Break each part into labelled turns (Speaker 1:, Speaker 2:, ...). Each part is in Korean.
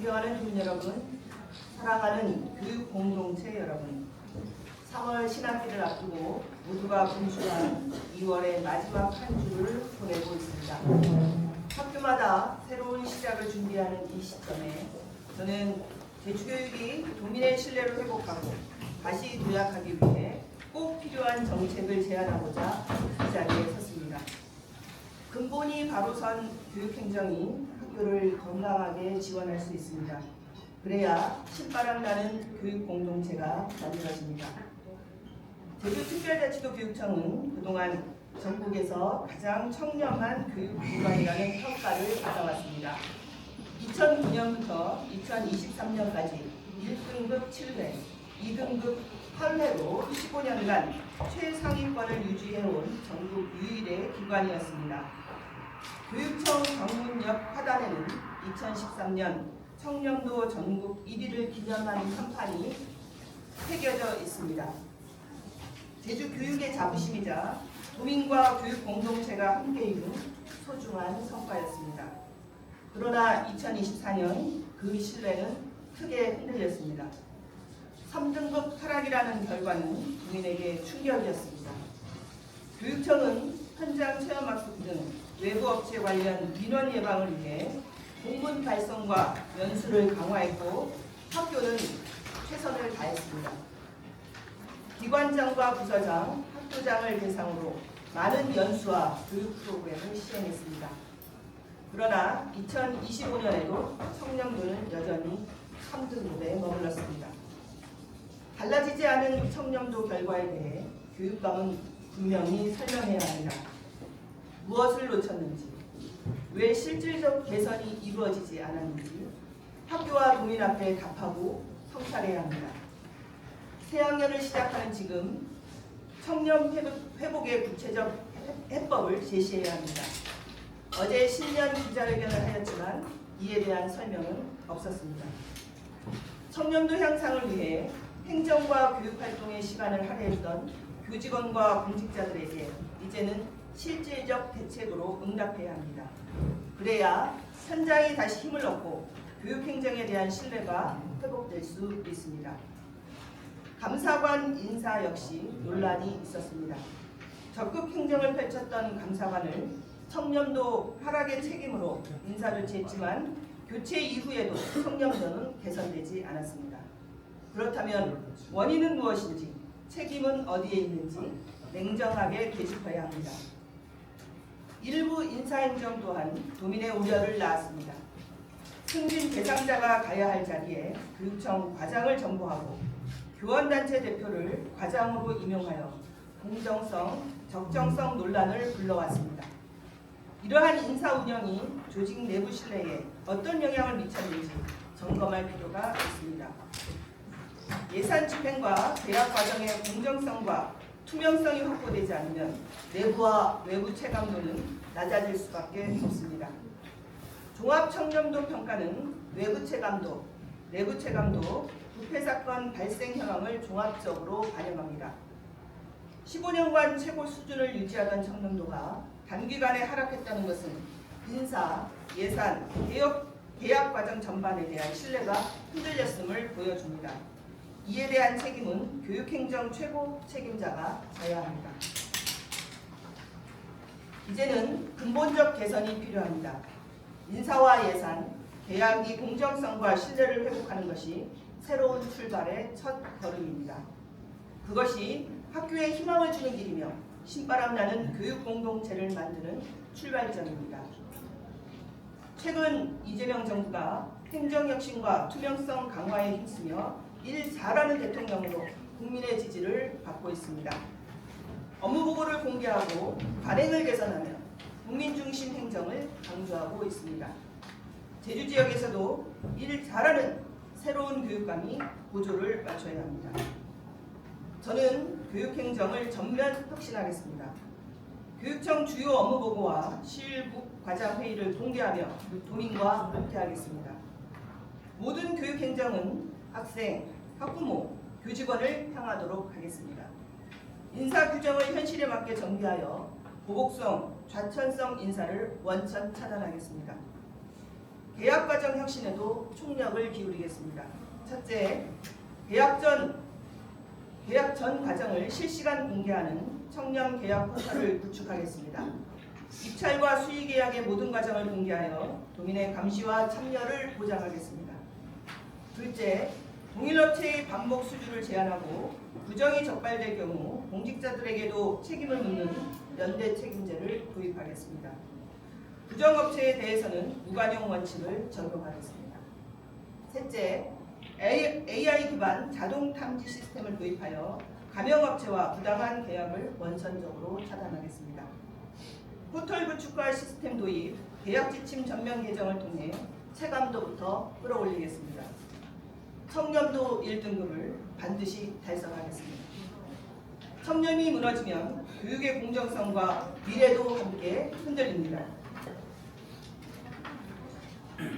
Speaker 1: 존경하는 교민 여러분, 사랑하는 교육 공동체 여러분, 3월 신학기를 앞두고 모두가 분주한 2월의 마지막 한 주를 보내고 있습니다. 학교마다 새로운 시작을 준비하는 이 시점에 저는 제주교육이 도민의 신뢰를 회복하고 다시 도약하기 위해 꼭 필요한 정책을 제안하고자 이 자리에 섰습니다. 근본이 바로 선 교육행정이 학교를 건강하게 지원할 수 있습니다. 그래야 신바람 나는 교육공동체가 만들어집니다. 제주특별자치도 교육청은 그동안 전국에서 가장 청렴한 교육기관이라는 평가를 받아왔습니다. 2009년부터 2023년까지 1등급 7회, 2등급 8회로 15년간 최상위권을 유지해온 전국 유일의 기관이었습니다. 교육청 방문역 화단에는 2013년 청렴도 전국 1위를 기념하는 간판이 새겨져 있습니다. 제주 교육의 자부심이자 도민과 교육 공동체가 함께 이룬 소중한 성과였습니다. 그러나 2024년 그 신뢰는 크게 흔들렸습니다. 3등급 하락이라는 결과는 국민에게 충격이었습니다. 교육청은 현장 체험학습 등 외부 업체 관련 민원 예방을 위해 공문 발송과 연수를 강화했고 학교는 최선을 다했습니다. 기관장과 부서장, 학교장을 대상으로 많은 연수와 교육 프로그램을 시행했습니다. 그러나 2025년에도 청렴도는 여전히 3등급에 머물렀습니다. 달라지지 않은 청렴도 결과에 대해 교육감은 분명히 설명해야 합니다. 무엇을 놓쳤는지, 왜 실질적 개선이 이루어지지 않았는지 학교와 도민 앞에 답하고 성찰해야 합니다. 새학년을 시작하는 지금 청렴 회복의 구체적 해법을 제시해야 합니다. 어제 신년 기자회견을 하였지만 이에 대한 설명은 없었습니다. 청렴도 향상을 위해 행정과 교육활동의 시간을 할애했던 교직원과 공직자들에게 이제는 실질적 대책으로 응답해야 합니다. 그래야 현장이 다시 힘을 얻고 교육행정에 대한 신뢰가 회복될 수 있습니다. 감사관 인사 역시 논란이 있었습니다. 적극 행정을 펼쳤던 감사관을 청렴도 하락의 책임으로 인사조치했지만 교체 이후에도 청렴도는 개선되지 않았습니다. 그렇다면 원인은 무엇인지, 책임은 어디에 있는지 냉정하게 되짚어야 합니다. 일부 인사행정 또한 도민의 우려를 낳았습니다. 승진 대상자가 가야 할 자리에 교육청 과장을 전보하고 교원단체 대표를 과장으로 임용하여 공정성, 적정성 논란을 불러왔습니다. 이러한 인사 운영이 조직 내부 신뢰에 어떤 영향을 미쳤는지 점검할 필요가 있습니다. 예산 집행과 계약 과정의 공정성과 투명성이 확보되지 않으면 내부와 외부 체감도는 낮아질 수밖에 없습니다. 종합청렴도 평가는 외부 체감도, 내부 체감도, 부패사건 발생 현황을 종합적으로 반영합니다. 15년간 최고 수준을 유지하던 청렴도가 단기간에 하락했다는 것은 인사, 예산, 계약 과정 전반에 대한 신뢰가 흔들렸음을 보여줍니다. 이에 대한 책임은 교육행정 최고 책임자가 져야 합니다. 이제는 근본적 개선이 필요합니다. 인사와 예산, 계약의 공정성과 신뢰를 회복하는 것이 새로운 출발의 첫 걸음입니다. 그것이 학교에 희망을 주는 길이며 신바람 나는 교육 공동체를 만드는 출발점입니다. 최근 이재명 정부가 행정혁신과 투명성 강화에 힘쓰며 일 잘하는 대통령으로 국민의 지지를 받고 있습니다. 업무보고를 공개하고 관행을 개선하며 국민중심 행정을 강조하고 있습니다. 제주 지역에서도 일 잘하는 새로운 교육감이 보조를 맞춰야 합니다. 저는 교육행정을 전면 혁신하겠습니다. 교육청 주요 업무보고와 시일국 과장회의를 공개하며 도민과 함께하겠습니다. 모든 교육행정은 학생, 학부모, 교직원을 향하도록 하겠습니다. 인사규정을 현실에 맞게 정비하여 보복성, 좌천성 인사를 원천 차단하겠습니다. 계약과정 혁신에도 총력을 기울이겠습니다. 첫째, 계약 전 과정을 실시간 공개하는 청년 계약 포털을 구축하겠습니다. 입찰과 수의 계약의 모든 과정을 공개하여 도민의 감시와 참여를 보장하겠습니다. 둘째, 동일업체의 반복 수주를 제한하고 부정이 적발될 경우 공직자들에게도 책임을 묻는 연대 책임제를 도입하겠습니다. 부정업체에 대해서는 무관용 원칙을 적용하겠습니다. 셋째, AI 기반 자동 탐지 시스템을 도입하여 가명업체와 부당한 계약을 원천적으로 차단하겠습니다. 포털 구축과 시스템 도입, 계약 지침 전면 개정을 통해 체감도부터 끌어올리겠습니다. 청렴도 1등급을 반드시 달성하겠습니다. 청렴이 무너지면 교육의 공정성과 미래도 함께 흔들립니다.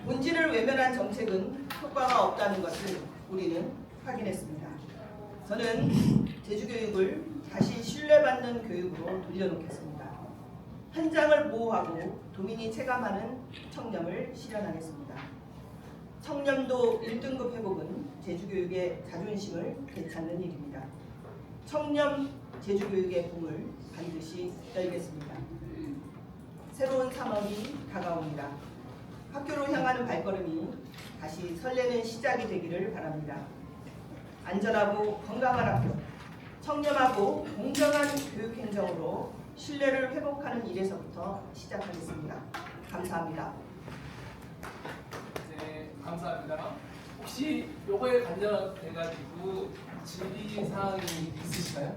Speaker 1: 본질을 외면한 정책은 효과가 없다는 것을 우리는 확인했습니다. 저는 제주교육을 다시 신뢰받는 교육으로 돌려놓겠습니다. 현장을 보호하고 도민이 체감하는 청렴을 실현하겠습니다. 청렴도 1등급 회복은 제주교육의 자존심을 되찾는 일입니다. 청렴 제주교육의 봄을 반드시 열겠습니다. 새로운 3월이 다가옵니다. 학교로 향하는 발걸음이 다시 설레는 시작이 되기를 바랍니다. 안전하고 건강한 학교, 청렴하고 공정한 교육 행정으로 신뢰를 회복하는 일에서부터 시작하겠습니다. 감사합니다.
Speaker 2: 네, 감사합니다. 혹시 요거에 관련해가지고 질의사항이 있으실까요?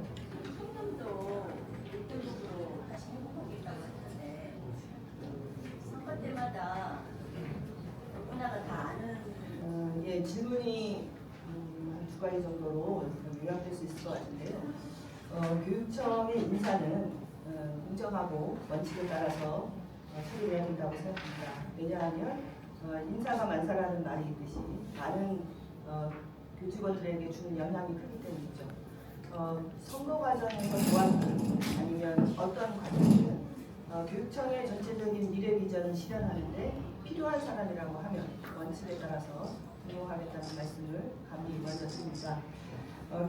Speaker 3: 청렴도 1등급으로 다시 회복하겠다고 하는데 선거 때마다 누구나가 다 아는
Speaker 1: 예, 질문이 두 가지 정도로 요약될 수 있을 것 같은데요. 교육청의 인사는 공정하고 원칙에 따라서 처리해야 된다고 생각합니다. 왜냐하면 인사가 만사라는 말이 있듯이 많은 교직원들에게 주는 영향이 크기 때문이죠. 선거 과정에서 도와주는 아니면 어떤 과정이든 교육청의 전체적인 미래 비전을 실현하는데 필요한 사람이라고 하면 원칙에 따라서 등용하겠다는 말씀을 감히 먼저 드립니다.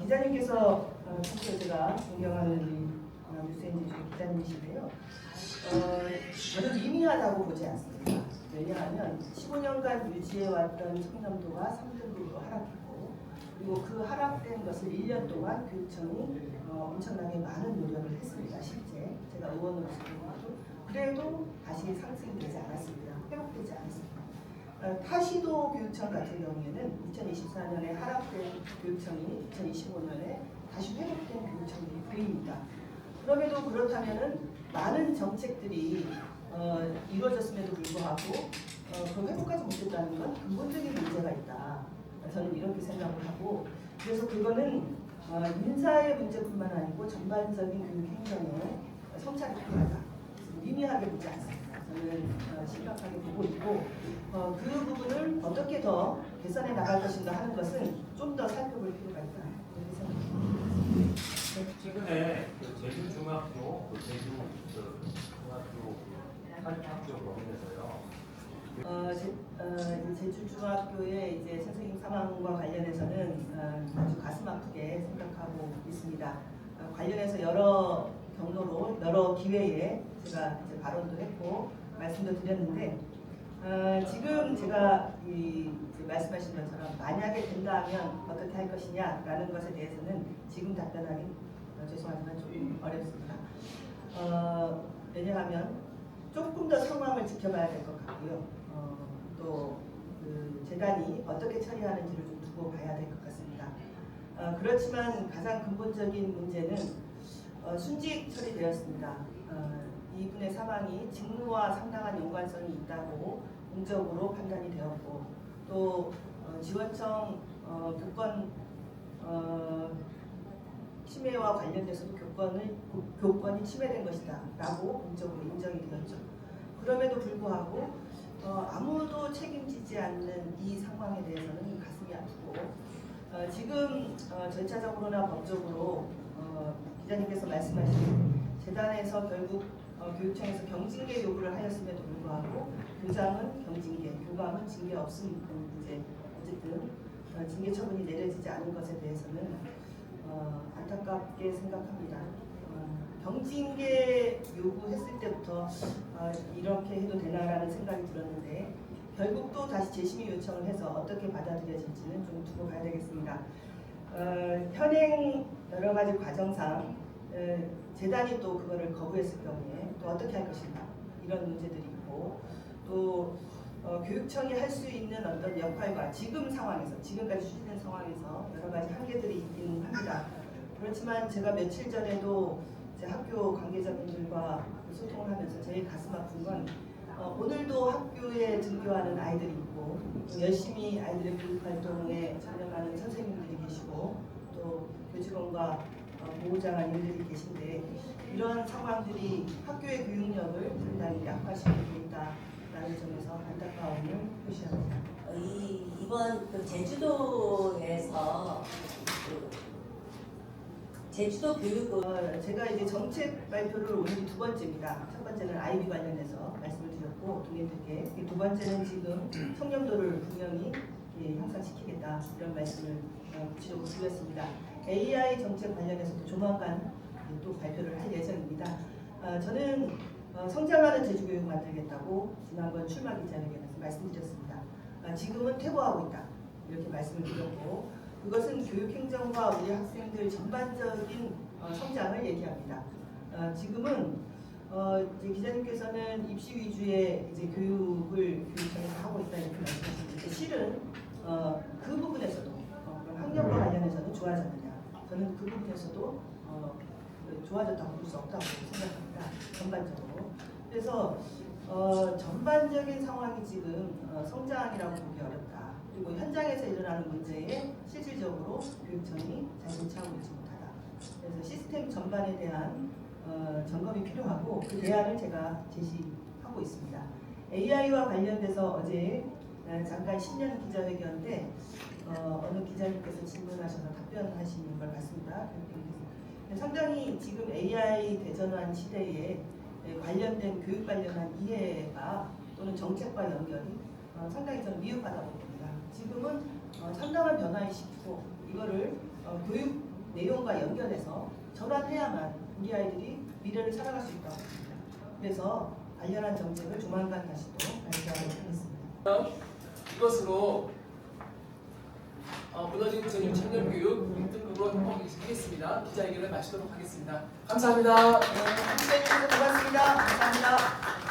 Speaker 1: 기자님께서 평소에 제가 존경하는 유세인 제주 기자님이신데요. 저는 미미하다고 보지 않습니다. 왜냐하면 15년간 유지해왔던 청렴도가 3등급으로 하락했고 그리고 그 하락된 것을 1년 동안 교육청이 엄청나게 많은 노력을 했습니다. 실제 제가 의원으로서 그래도 다시 상승이 되지 않았습니다. 회복되지 않았습니다. 타시도 교육청 같은 경우에는 2024년에 하락된 교육청이 2025년에 다시 회복된 교육청이 보입니다. 그럼에도 그렇다면은 많은 정책들이 이루어졌음에도 불구하고 그 회복하지 못했다는 건 근본적인 문제가 있다. 저는 이렇게 생각을 하고 그래서 그거는 인사의 문제뿐만 아니고 전반적인 교육 행정에 성찰이 필요하다. 미미하게 보지 않습니다. 저는 심각하게 보고 있고 그 부분을 어떻게 더 개선해 나갈 것인가 하는 것은 좀 더 살펴볼 필요가 있다. 이렇게 생각합니다.
Speaker 4: 최근에 제주 중학교, 제주 중학교 학교 병원에서요.
Speaker 1: 제주 중학교의 이제 선생님 사망과 관련해서는 아주 가슴 아프게 생각하고 있습니다. 관련해서 여러 경로로 여러 기회에 제가 이제 발언도 했고 말씀도 드렸는데 지금 제가 이제 말씀하신 것처럼 만약에 된다면 어떻게 할 것이냐라는 것에 대해서는 지금 답변하기 죄송하지만 좀 어렵습니다. 왜냐하면 조금 더 상황을 지켜봐야 될 것 같고요. 또 그 재단이 어떻게 처리하는지를 좀 두고 봐야 될 것 같습니다. 그렇지만 가장 근본적인 문제는 순직 처리되었습니다. 이분의 사망이 직무와 상당한 연관성이 있다고 공적으로 판단이 되었고 또 지원청 교권 침해와 관련돼서도 교권이 침해된 것이다 라고 공적으로 인정이 되었죠. 그럼에도 불구하고 아무도 책임지지 않는 이 상황에 대해서는 가슴이 아프고 지금 절차적으로나 법적으로 기자님께서 말씀하신 재단에서 결국 교육청에서 경징계 요구를 하였음에도 불구하고 교장은 경징계, 교감은 징계 없음 이제 어쨌든 징계 처분이 내려지지 않은 것에 대해서는 안타깝게 생각합니다. 경징계 요구했을 때부터 이렇게 해도 되나라는 생각이 들었는데 결국 또 다시 재심의 요청을 해서 어떻게 받아들여질지는 좀 두고 봐야 되겠습니다. 현행 여러 가지 과정상 재단이 또 그거를 거부했을 경우에 또 어떻게 할 것인가 이런 문제들이 있고 또 교육청이 할 수 있는 어떤 역할과 지금 상황에서 지금까지 추진된 상황에서 여러 가지 한계들이 있긴 합니다. 그렇지만 제가 며칠 전에도 제 학교 관계자분들과 소통을 하면서 제일 가슴 아픈 건 오늘도 학교에 등교하는 아이들이 있고 열심히 아이들의 교육활동에 참여하는 선생님들이 계시고 또 교직원과 보호자님들이 계신데 이런 상황들이 학교의 교육력을 상당히 약화시키고 있다라는 점에서 안타까움을 표시합니다.
Speaker 3: 이번 그 제주도에서 제주도 교육을
Speaker 1: 제가 이제 정책 발표를 오늘이 두 번째입니다. 첫 번째는 아이비 관련해서 말씀을 드렸고 동료들께 두 번째는 지금 청렴도를 분명히 향상시키겠다 이런 말씀을 구체적으로 드렸습니다. AI 정책 관련해서도 조만간 또 발표를 할 예정입니다. 저는 성장하는 제주교육 만들겠다고 지난번 출마 기자회견에서 말씀드렸습니다. 지금은 퇴보하고 있다 이렇게 말씀을 드렸고 그것은 교육행정과 우리 학생들 전반적인 성장을 얘기합니다. 지금은 이제 기자님께서는 입시 위주의 이제 교육을 교육청에서 하고 있다 이렇게 말씀하셨는데 실은 그 부분에서도 학력과 관련해서는 좋아졌느냐? 저는 그 부분에서도 좋아졌다고 볼 수 없다고 생각합니다. 전반적으로. 그래서 전반적인 상황이 지금 성장이라고 보기 어렵다. 그리고 현장에서 일어나는 문제에 실질적으로 교육청이 잘 대처하고 있지 못하다. 그래서 시스템 전반에 대한 점검이 필요하고 그 대안을 제가 제시하고 있습니다. AI와 관련돼서 어제 잠깐 신년 기자회견 때 어느 기자님께서 질문하셔서 답변하시는 걸 봤습니다. 상당히 지금 AI 대전환 시대에 관련된 교육 관련한 이해가 또는 정책과 연결이 상당히 저는 미흡하다고 봅니다. 지금은 상당한 변화의식이고 이거를 교육 내용과 연결해서 전환해야만 우리 아이들이 미래를 살아갈 수 있다고 봅니다. 그래서 관련한 정책을 조만간 다시 또 발표하도록 하겠습니다.
Speaker 2: 이것으로 무너진 전임 청년교육 1등급으로 행복하겠습니다. 기자회견을 마치도록 하겠습니다. 감사합니다.
Speaker 1: 네, 함께해 주셔서 고맙습니다. 감사합니다.